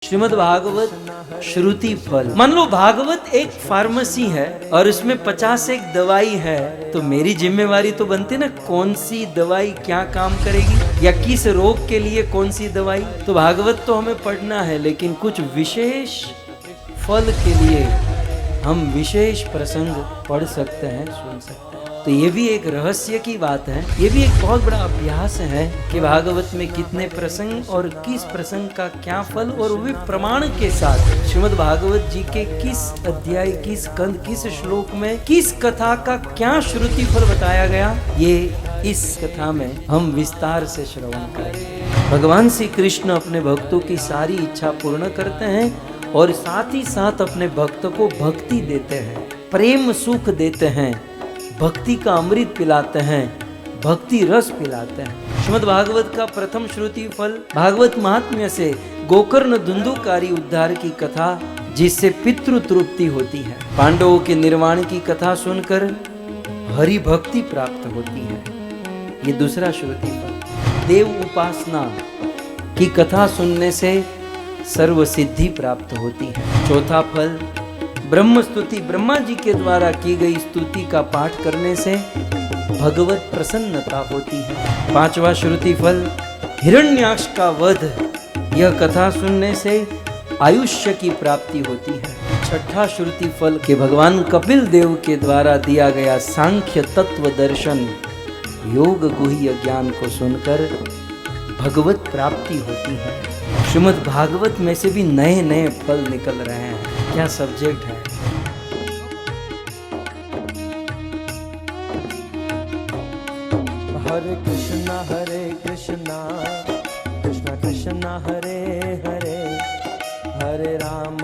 श्रीमद् भागवत श्रुति फल। मान लो भागवत एक फार्मेसी है और उसमें 50 एक दवाई है, तो मेरी जिम्मेवारी तो बनती ना कौन सी दवाई क्या काम करेगी या किस रोग के लिए कौन सी दवाई। तो भागवत तो हमें पढ़ना है, लेकिन कुछ विशेष फल के लिए हम विशेष प्रसंग पढ़ सकते हैं, सुन सकते हैं। तो ये भी एक रहस्य की बात है, ये भी एक बहुत बड़ा अभ्यास है कि भागवत में कितने प्रसंग और किस प्रसंग का क्या फल, और वे प्रमाण के साथ श्रीमद् भागवत जी के किस अध्याय, किस कंद, किस श्लोक में किस कथा का क्या श्रुति फल बताया गया, ये इस कथा में हम विस्तार से श्रवण करेंगे। भगवान श्री कृष्ण अपने भक्तों की सारी इच्छा पूर्ण करते हैं और साथ ही साथ अपने भक्त को भक्ति देते हैं, प्रेम सुख देते हैं, भक्ति का अमृत पिलाते हैं, भक्ति रस पिलाते हैं। श्रीमद् भागवत का प्रथम श्रुति फल भागवत महात्म्य से गोकर्ण धुंधुकारी उद्धार की कथा, जिससे पितृ तृप्ति होती है। पांडवों के निर्वाण की कथा सुनकर हरि भक्ति प्राप्त होती है, ये दूसरा श्रुति फल। देव उपासना की कथा सुनने से सर्व सिद्धि प्राप्त होती है। चौथा फल ब्रह्म स्तुति, ब्रह्मा जी के द्वारा की गई स्तुति का पाठ करने से भगवत प्रसन्नता होती है। पांचवा श्रुति फल हिरण्याक्ष का वध, यह कथा सुनने से आयुष्य की प्राप्ति होती है। छठा श्रुति फल के भगवान कपिल देव के द्वारा दिया गया सांख्य तत्व दर्शन, योग गुह्य ज्ञान को सुनकर भगवत प्राप्ति होती है। श्रीमद् भागवत में से भी नए नए फल निकल रहे हैं, क्या सब्जेक्ट है। हरे कृष्णा कृष्णा कृष्णा हरे हरे, हरे राम